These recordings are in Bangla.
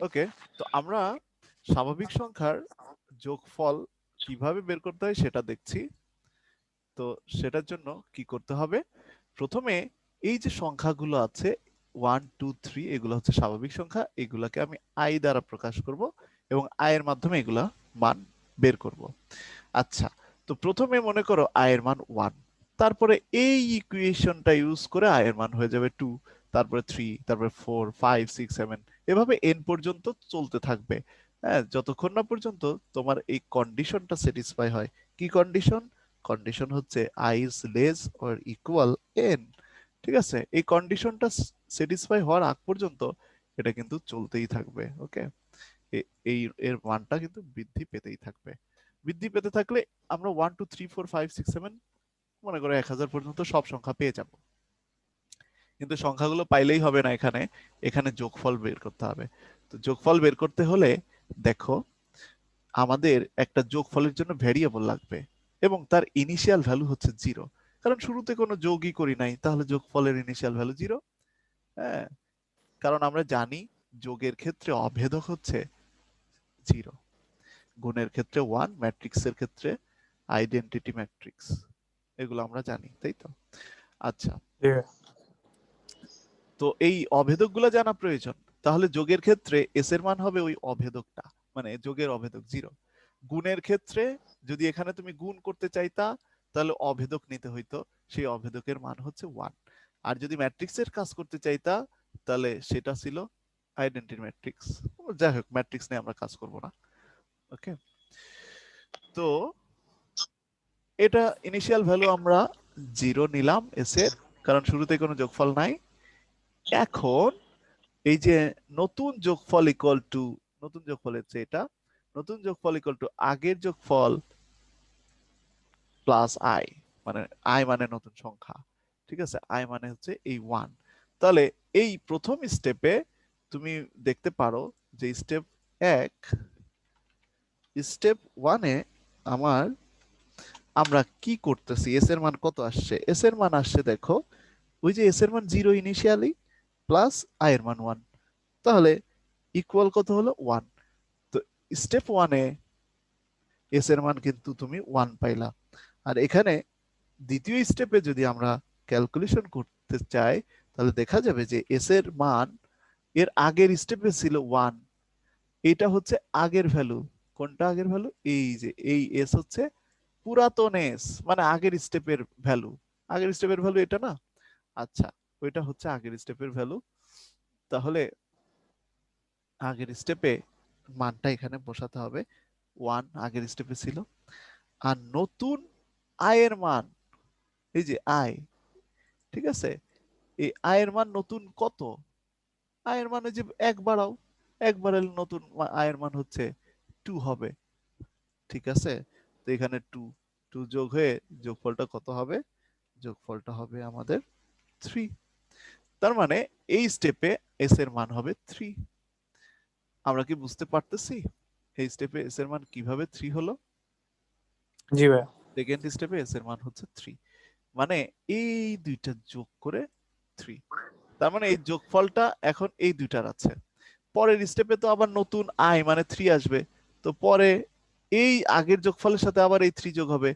ওকে, তো আমরা স্বাভাবিক সংখ্যার যোগফল কিভাবে বের করতে হয় সেটা দেখছি। তো সেটার জন্য কি করতে হবে, প্রথমে এই যে সংখ্যাগুলো আছে 1 2 3 এগুলো হচ্ছে স্বাভাবিক সংখ্যা, এগুলাকে আমি আই দ্বারা প্রকাশ করব এবং আই এর মাধ্যমে এগুলা মান বের করব। আচ্ছা, তো প্রথমে মনে করো আই এর মান 1, তারপরে এই ইকুয়েশনটা ইউজ করে আই এর মান হয়ে যাবে 2, তারপরে 3, তারপরে 4 5 6 7, এভাবে এন পর্যন্ত চলতে থাকবে। হ্যাঁ, যতক্ষণ না পর্যন্ত তোমার এই কন্ডিশনটা স্যাটিসফাই হয়। কি কন্ডিশন? কন্ডিশন হচ্ছে I is less or equal N. ঠিক আছে, এই কন্ডিশনটা স্যাটিসফাই হওয়ার আগ পর্যন্ত এটা কিন্তু চলতেই থাকবে। ওকে, এই এর মানটা কিন্তু বৃদ্ধি পেতেই থাকবে। বৃদ্ধি পেতে থাকলে আমরা 1 2 3 4 5 6 7 মনে করো 1000 পর্যন্ত সব সংখ্যা পেয়ে যাব। কিন্তু সংখ্যাগুলো পাইলেই হবে না, এখানে এখানে যোগফল বের করতে হবে। তো যোগফল বের করতে হলে দেখো, আমাদের একটা যোগফলের জন্য ভেরিয়েবল লাগবে এবং তার ইনিশিয়াল ভ্যালু হচ্ছে 0, কারণ শুরুতে কোনো যোগই করি নাই, তাহলে যোগফলের ইনিশিয়াল ভ্যালু 0। হ্যাঁ, কারণ আমরা জানি যোগের ক্ষেত্রে অভেদক হচ্ছে 0, গুণের ক্ষেত্রে 1, ম্যাট্রিক্সের ক্ষেত্রে আইডেন্টিটি ম্যাট্রিক্স, এগুলো আমরা জানি, তাই তো? আচ্ছা, জি ভাইয়া। তো এই অভেদকগুলো জানা প্রয়োজন। তাহলে যোগের ক্ষেত্রে এস এর মান হবে ওই অভেদকটা, মানে যোগের অভেদক 0। গুণের ক্ষেত্রে যদি এখানে তুমি গুণ করতে চাইতা, তাহলে অভেদক নিতে হইতো, সেই অভেদকের মান হচ্ছে 1। আর যদি ম্যাট্রিক্সের কাজ করতে চাইতা, তাহলে সেটা ছিল আইডেন্টিটি ম্যাট্রিক্স। যাই হোক, ম্যাট্রিক্স নিয়ে আমরা কাজ করব না। ওকে, তো এটা ইনিশিয়াল ভ্যালু আমরা 0 নিলাম এস এর, কারণ শুরুতে কোনো যোগফল নাই। এখন এই যে নতুন যোগফল ইকুয়াল টু, নতুন যোগফল হচ্ছে এটা, নতুন যোগফল ইকুয়াল টু আগের যোগফল প্লাস আই, মানে আই মানে নতুন সংখ্যা। ঠিক আছে, আই মানে হচ্ছে এই 1। তাহলে এই প্রথম স্টেপে তুমি দেখতে পারো যে স্টেপ 1, স্টেপ 1-এ আমার আমরা কি করতেছি, এস এর মান কত আসছে? এস এর মান আসছে দেখো, ওই যে এস এর মান 0 ইনিশিয়ালি প্লাস আই এর মান 1, তাহলে ইকুয়াল কত হলো 1। তো স্টেপ 1-এ এস এর মান কিন্তু তুমি 1 পাইলা। আর এখানে দ্বিতীয় স্টেপে যদি আমরা ক্যালকুলেশন করতে চাই, তাহলে দেখা যাবে যে এস এর মান এর আগের স্টেপে ছিল 1, এটা হচ্ছে আগের ভ্যালু। কোনটা আগের ভ্যালু? এই যে এই এস হচ্ছে পুরাতন এস, মানে আগের স্টেপের ভ্যালু। আগের স্টেপের ভ্যালু এটা না? আচ্ছা, ওইটা হচ্ছে আগের স্টেপের ভ্যালু। তাহলে আগের স্টেপে মানটা এখানে বসাতে হবে, 1 আগের স্টেপে ছিল। আর নতুন আয়ের মান, এই যে আয়, ঠিক আছে, এই আয়ের মান নতুন কত? আয়ের মানে যে এক বাড়াও, এক বাড়ালে নতুন আয়ের মান হচ্ছে 2 হবে। ঠিক আছে, তো এখানে 2 2 যোগ হয়ে যোগফলটা কত হবে? যোগফলটা হবে আমাদের 3। তার মানে এই স্টেপে এস এর মান হবে 3। আমরা কি বুঝতে পারতেছি এই স্টেপে এস এর মান কিভাবে 3 হলো? জি ভাইয়া। সেকেন্ড স্টেপে এস এর মান হচ্ছে 3, মানে এই দুইটা যোগ করে 3। তার মানে এই যোগফলটা এখন এই দুইটার আছে। পরের স্টেপে তো আবার নতুন আই মানে 3 আসবে, তো পরে এই আগের যোগফলের সাথে আবার এই 3 যোগ হবে।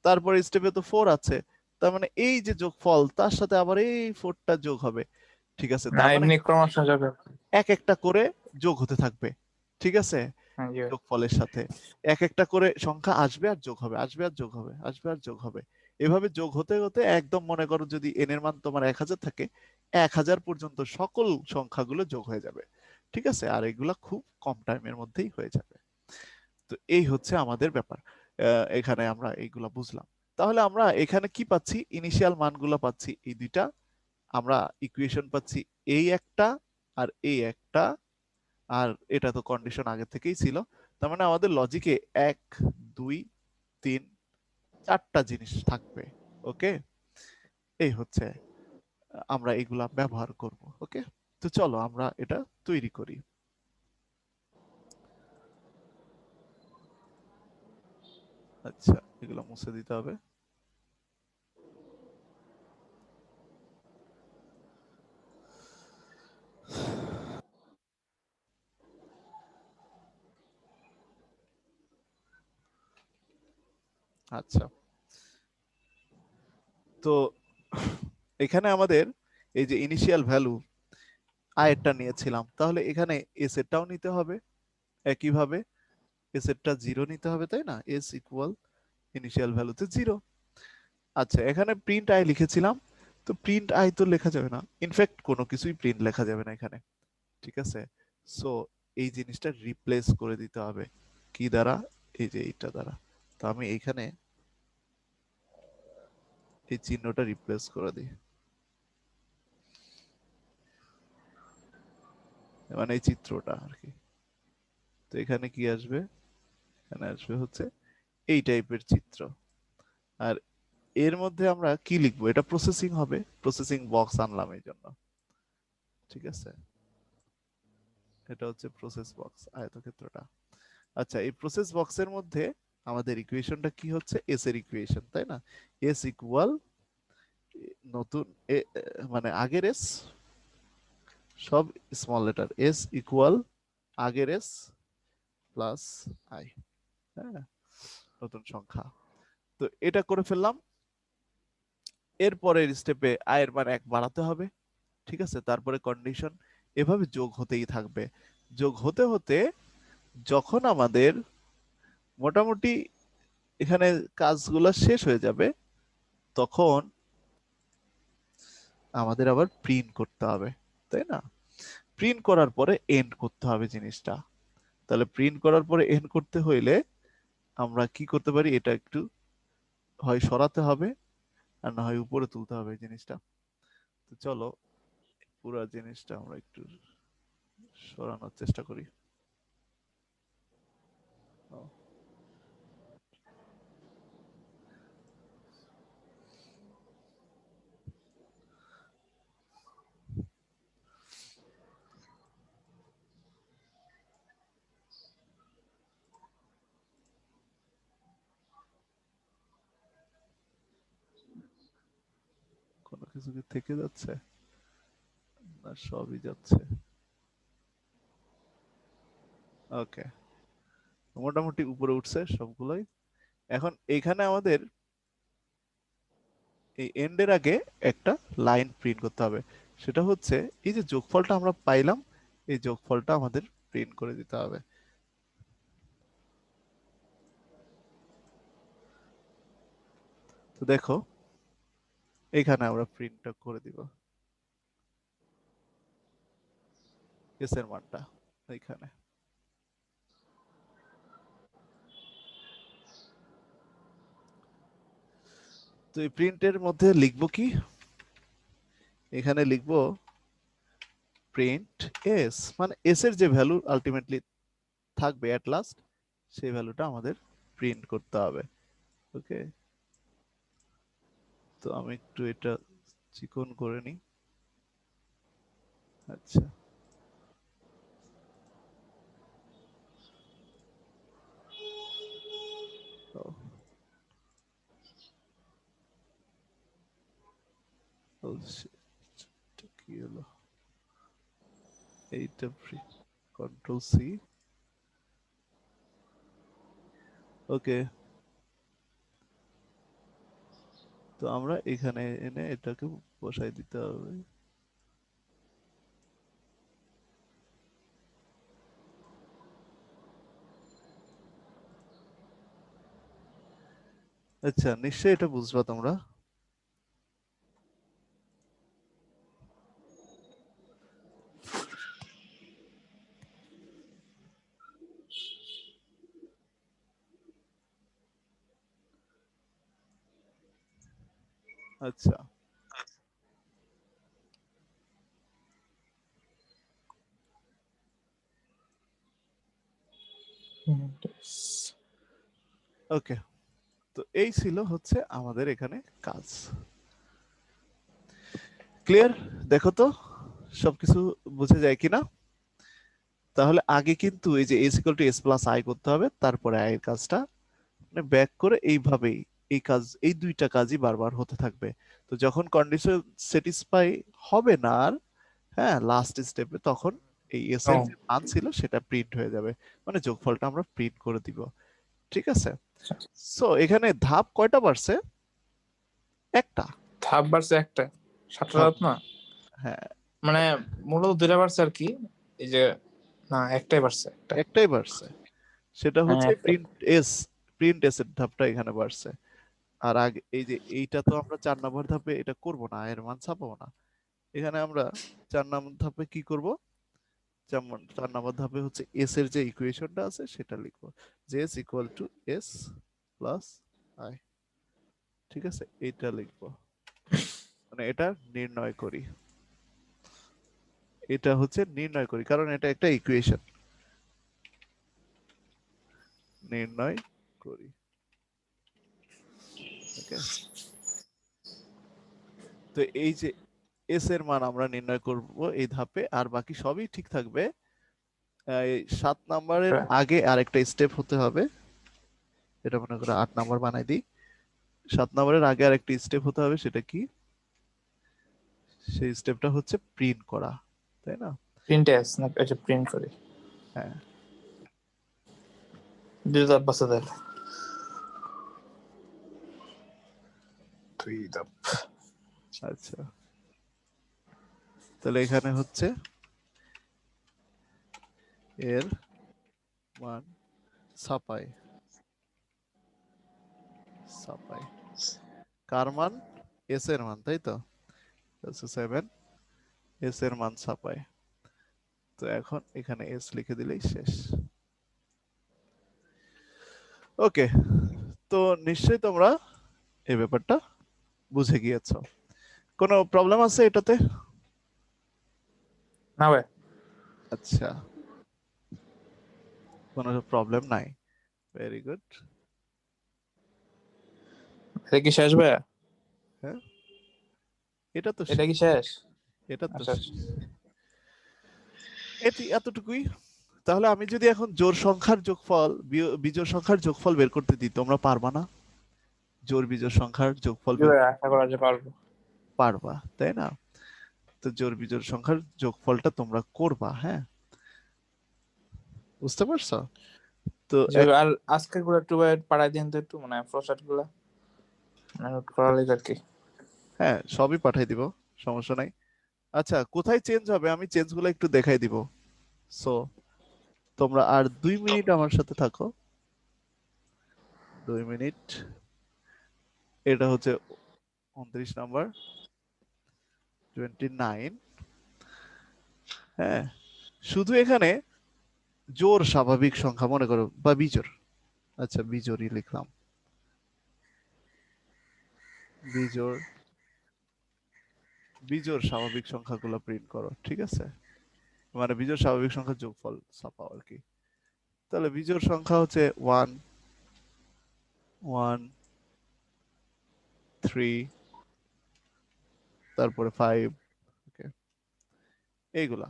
তারপরে স্টেপে তো 4 আছে, তার মানে এই যে যোগফল তার সাথে আবার এই 4টা যোগ হবে। ঠিক আছে, না তার মানে এমনি ক্রমশ যাবে। এক একটা করে যোগ হতে থাকবে। ঠিক আছে, হ্যাঁ জি ভাইয়া। যোগফলের সাথে এক একটা করে সংখ্যা আসবে আর যোগ হবে, আসবে আর যোগ হবে, আসবে আর যোগ হবে। এভাবে যোগ হতে হতে একদম মনে করো যদি এন এর মান তোমার 1000 থাকে, 1000 পর্যন্ত সকল সংখ্যাগুলো যোগ হয়ে যাবে। ঠিক আছে, আর এগুলা খুব কম টাইমের মধ্যেই হয়ে যাবে। তো এই হচ্ছে আমাদের ব্যাপার। এখানে আমরা এইগুলা বুঝলাম। তাহলে আমরা এখানে কি পাচ্ছি? ইনিশিয়াল মানগুলো পাচ্ছি এই দুইটা, আমরা ইকুয়েশন পাচ্ছি এই একটা আর এই একটা, আর এটা তো কন্ডিশন আগে থেকেই ছিল। তার মানে আমাদের লজিকে 1 2 3 4টা জিনিস থাকবে। ওকে, এই হচ্ছে আমরা এগুলা ব্যবহার করব। ওকে, তো চলো আমরা এটা তৈরি করি। আচ্ছা, এগুলো মুছে দিতে হবে। আচ্ছা, তো এখানে আমাদের এই যে ইনিশিয়াল ভ্যালু আয়েরটা নিয়েছিলাম, তাহলে এখানে এস এরটাও নিতে হবে একইভাবে, এস এরটা 0 নিতে হবে, তাই না? এস ইকুয়াল ইনিশিয়াল ভ্যালুতে 0। আচ্ছা, এখানে প্রিন্ট আই লিখেছিলাম, তো প্রিন্ট আই তো লেখা যাবে না, ইনফ্যাক্ট কোনো কিছুই প্রিন্ট লেখা যাবে না এখানে, ঠিক আছে? সো এই জিনিসটা রিপ্লেস করে দিতে হবে কি দ্বারা? এই যে এইটা দ্বারা। তো আমি এইখানে এই চিহ্নটা রিপ্লেস করে দিই, মানে এই চিত্রটা আর কি। তো এখানে কি আসবে? এখানে আসবে হচ্ছে এই টাইপের চিত্র। আর এর মধ্যে আমরা কি লিখবো? এটা প্রসেসিং হবে, প্রসেসিং বক্স আনলাম এই জন্য, ঠিক আছে? এটা হচ্ছে প্রসেস বক্স আয়তক্ষেত্রটা। আচ্ছা, এই প্রসেস বক্সের মধ্যে আমাদের ইকুয়েশনটা কি হচ্ছে? এস এর ইকুয়েশন, তাই না? এস ইকুয়াল নতুন মানে আগের এস সব স্মল লেটার, এস ইকুয়াল আগের এস প্লাস আই, হ্যাঁ, নতুন সংখ্যা। তো এটা করে ফেললাম। এরপরের স্টেপে আয়ের মান 1 বাড়াতে হবে, ঠিক আছে? তারপরে কন্ডিশন এভাবে যোগ হতেই থাকবে। যোগ হতে হতে যখন আমাদের মোটামুটি এখানে কাজগুলো শেষ হয়ে যাবে, তখন আমাদের আবার প্রিন্ট করতে হবে, তাই না? প্রিন্ট করার পরে এন্ড করতে হবে জিনিসটা। তাহলে প্রিন্ট করার পরে এন্ড করতে হইলে আমরা কি করতে পারি? এটা একটু হয় সরাতে হবে, আর না হয় উপরে তুলতে হবে এই জিনিসটা। তো চলো পুরো জিনিসটা আমরা একটু সরানোর চেষ্টা করি। ও, কোনো কিছু কি থেকে যাচ্ছে না সবই যাচ্ছে? ওকে, মোটামুটি উপরে উঠছে সবগুলোই। এখন এইখানে আমাদের এই এন্ডের আগে একটা লাইন প্রিন্ট করতে হবে। সেটা হচ্ছে এই যে যোগফলটা আমরা পাইলাম, এই যোগফলটা আমাদের প্রিন্ট করে দিতে হবে। তো দেখো এখানে আমরা প্রিন্টটা করে দিব এস এর মানটা এইখানে। তো এই প্রিন্টের মধ্যে লিখবো কি? এখানে লিখবো প্রিন্ট এস, মানে এস এর যে ভ্যালু আলটিমেটলি থাকবে এট লাস্ট, সেই ভ্যালুটা আমাদের প্রিন্ট করতে হবে। ওকে, তো আমি একটু এটা চিকন করে নিই। আচ্ছা, ও ও shit, এটা কি হলো? এইটা কন্ট্রোল সি। ওকে, তো আমরা এখানে এনে এটাকে বসাই দিতে হবে। আচ্ছা, নিশ্চয়ই এটা বুঝবা তোমরা। আচ্ছা, ওকে, তো এই ছিল হচ্ছে আমাদের এখানে কাজ। ক্লিয়ার? দেখো তো সবকিছু বুঝে যায় কিনা। তাহলে আগে কিন্তু এই যে S equal to S plus I করতে হবে, তারপরে আই এর কাজটা মানে ব্যাক করে এইভাবেই এই কাজ, এই দুইটা কাজই বারবার হতে থাকবে। তো যখন কন্ডিশন স্যাটিসফাই হবে না আর, হ্যাঁ, লাস্ট স্টেপে, তখন এই এস এর যে মান ছিল সেটা প্রিন্ট হয়ে যাবে, মানে যোগফলটা আমরা প্রিন্ট করে দিব। ঠিক আছে, সো এখানে ধাপ কয়টা বাড়ছে? একটা। ধাপ বাড়ছে একটা, 7টা ধাপ, ধাপ না, হ্যাঁ মানে মূলত 2টা বাড়ছে আর কি। এই যে না, একটাই বাড়ছে, একটা। একটাই বাড়ছে, সেটা হ্যাঁ, হচ্ছে একটাই। প্রিন্ট এস এর ধাপটা এখানে বাড়ছে। আর আগে এই যে এইটা তো আমরা 4 নম্বর ধাপে এটা করব না, এর মান ছাপাবো না। এখানে আমরা 4 নম্বর ধাপে কি করব, যেমন 4 নম্বর ধাপে হচ্ছে এস এর যে ইকুয়েশনটা আছে সেটা লিখবো, যে S equal to S plus I. ঠিক আছে, এটা লিখবো, মানে এটা নির্ণয় করি, এটা হচ্ছে নির্ণয় করি কারণ এটা একটা ইকুয়েশন, নির্ণয় করি। ওকে, তো এই যে এস এর মান আমরা নির্ণয় করব এই ধাপে, আর বাকি সবই ঠিক থাকবে। এই 7 নম্বরের আগে আরেকটা স্টেপ হতে হবে, এটা মনে করে 8 নম্বর বানাই দিই। 7 নম্বরের আগে আরেকটা স্টেপ হতে হবে, সেটা কি? সেই স্টেপটা হচ্ছে প্রিন্ট করা, তাই না? প্রিন্ট এস না, আচ্ছা প্রিন্ট করি। হ্যাঁ, 2 ধাপ বাড়ছে তাহলে। 2 ধাপ। আচ্ছা, তাহলে এখানে হচ্ছে এর মান ছাপাই, ছাপাই কার মান? এস এর মান, তাই তো? 7 এস এর মান ছাপাই। তো এখন এখানে এস লিখে দিলেই শেষ। ওকে, তো নিশ্চয়ই তোমরা এই ব্যাপারটা বুঝে গিয়েছো। কোনো প্রবলেম আছে এটাতে? না ভাই, আচ্ছা, কোনো প্রবলেম নাই, ভেরি গুড। এটা কি শেষ ভাই? হ্যাঁ, এটা তো এটা শেষ, কি শেষ? এটা তো আচ্ছা, শেষ। এটি এতটুকুই। তাহলে আমি যদি এখন জোড় সংখ্যার যোগফল বিজোড় সংখ্যার যোগফল বের করতে দিই, তোমরা পারবা না? জোড় বিজোড় সংখ্যার যোগফল জি বের ভাই, আশা করা যায় পারবো। পারবা, তাই না? তো জোড় বিজোড় সংখ্যার যোগফলটা তোমরা করবা, হ্যাঁ, বুঝতে পারছো? তো জি ভাই, আর আজকের গুলো একটু ভাই পাঠাই দিন তো, একটু মানে প্রসাদ গুলা নোট করা লাগে আর কি। হ্যাঁ, সবই পাঠাই দিব, সমস্যা নাই। আচ্ছা, কোথায় চেঞ্জ হবে আমি চেঞ্জ গুলো একটু দেখাই দিব। সো তোমরা আর 2 মিনিট আমার সাথে থাকো, 2 মিনিট। এটা হচ্ছে 29 নম্বর, 29। হ্যাঁ, শুধু এখানে জোড় স্বাভাবিক সংখ্যা মনে করো বা বিজোড়, আচ্ছা বিজোড়ই লিখলাম, বিজোড়, বিজোড় স্বাভাবিক সংখ্যাগুলো প্রিন্ট করো, ঠিক আছে? মানে বিজোড় স্বাভাবিক সংখ্যার যোগফল ছাপাও আর কি। তাহলে বিজোড় সংখ্যা হচ্ছে 1 1 3, তারপরে 5, ওকে, এইগুলা।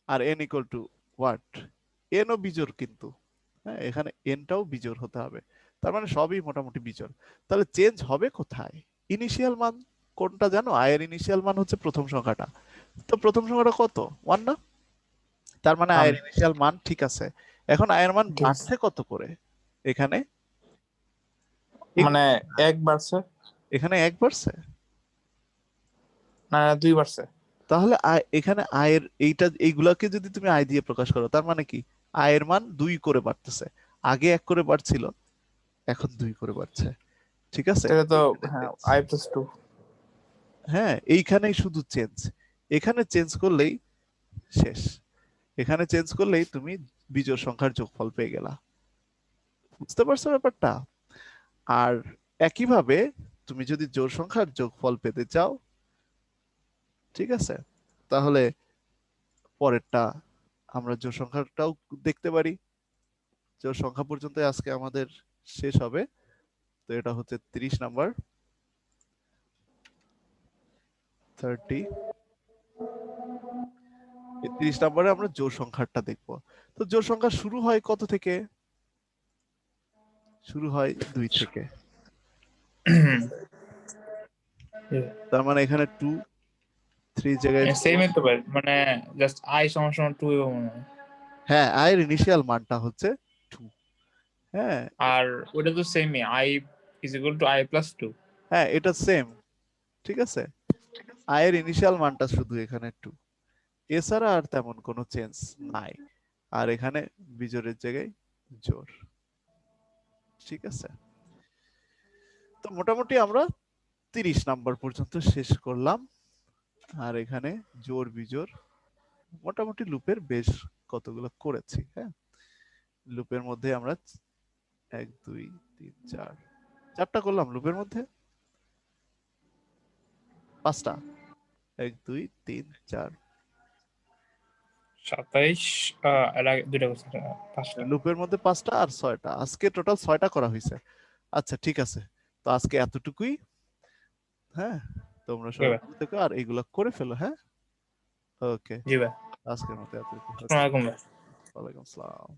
আর n equal to what? NO বিজোড় কিন্তু, হ্যাঁ, এখানে এনটাও বিজোড় হতে হবে, তার মানে সবই মোটামুটি বিজোড়। তাহলে চেঞ্জ হবে কোথায়? ইনিশিয়াল মান কোনটা জানো? আয়ের ইনিশিয়াল মান হচ্ছে প্রথম সংখ্যাটা, তো প্রথম সংখ্যাটা কত? 1 না? তার মানে আয়ের ইনিশিয়াল মান ঠিক আছে। এখন আয়ের মান ঠিক আছে। বাড়ছে কত করে? এখানে মানে 1 বাড়ছে এখানে 1 বাড়ছে, না, 2 বাড়ছে? তাহলে এখানে আয়ের এইগুলাকে যদি তুমি আয় দিয়ে প্রকাশ করো, তার মানে কি? আয়ের মান 2 করে বাড়তেছে, আগে 1 করে বাড়ছিল, এখন 2 করে বাড়ছে, ঠিক আছে? তাহলে তো এইখানে হ্যাঁ, চেঞ্জ, I + 2। হ্যাঁ এইখানেই শুধু চেঞ্জ, এখানে চেঞ্জ করলেই শেষ, এখানে চেঞ্জ করলেই তুমি বিজোড় সংখ্যার যোগফল পেয়ে গেলা, বুঝতে পারছো ব্যাপারটা? আর একইভাবে তুমি যদি জোড় সংখ্যার যোগফল পেতে চাও, ঠিক আছে, তাহলে পরেরটা আমরা জোড় সংখ্যাটাও দেখতে পারি। জোড় সংখ্যা পর্যন্ত আজকে আমাদের শেষ হবে। তো এটা হচ্ছে 30 নম্বর, 30। 30 নম্বরে আমরা জোড় সংখ্যাটা দেখব। তো জোড় সংখ্যা শুরু হয় কত থেকে? শুরু হয় 2 থেকে, তার মানে এখানে 2 3 জায়গায় 4। সেমই তো ভাই, মানে জাস্ট I = 2 এবং মনে হয়। হ্যাঁ, আয়ের ইনিশিয়াল মানটা হচ্ছে 2, হ্যাঁ আর ওটা তো সেমই, i is equal to i plus 2। হ্যাঁ এটা সেম, ঠিক আছে। i এর ইনিশিয়াল মানটা শুধু এখানে 2, এছাড়া আর তেমন কোনো চেঞ্জ নাই। আর এখানে বিজোড়ের জায়গায় জোড়, ঠিক আছে। তো মোটামুটি আমরা 30 নাম্বার পর্যন্ত শেষ করলাম। আর এখানে জোড় বিজোড় মোটামুটি লুপের বেশ কতগুলো করেছি। হ্যাঁ, লুপের মধ্যে আমরা 1 2 3 4 4টা করলাম, লুপের মধ্যে 5টা, 1 2 3 4 27 এর আগে দুইটা করছি, 5টা। লুপের মধ্যে 5টা আর 6টা, আজকে টোটাল 6টা করা হয়েছে। আচ্ছা ঠিক আছে, তো আজকে এতটুকুই। হ্যাঁ, তোমরা ওকে সবাই ভাই। ভালো থেকো আর এগুলো করে ফেলো। হ্যাঁ, ওকে, ওকে ভাই, আজকের মতো এতটুকুই। আসসালামু আলাইকুম ভাই। ওয়ালাইকুম আসসালাম।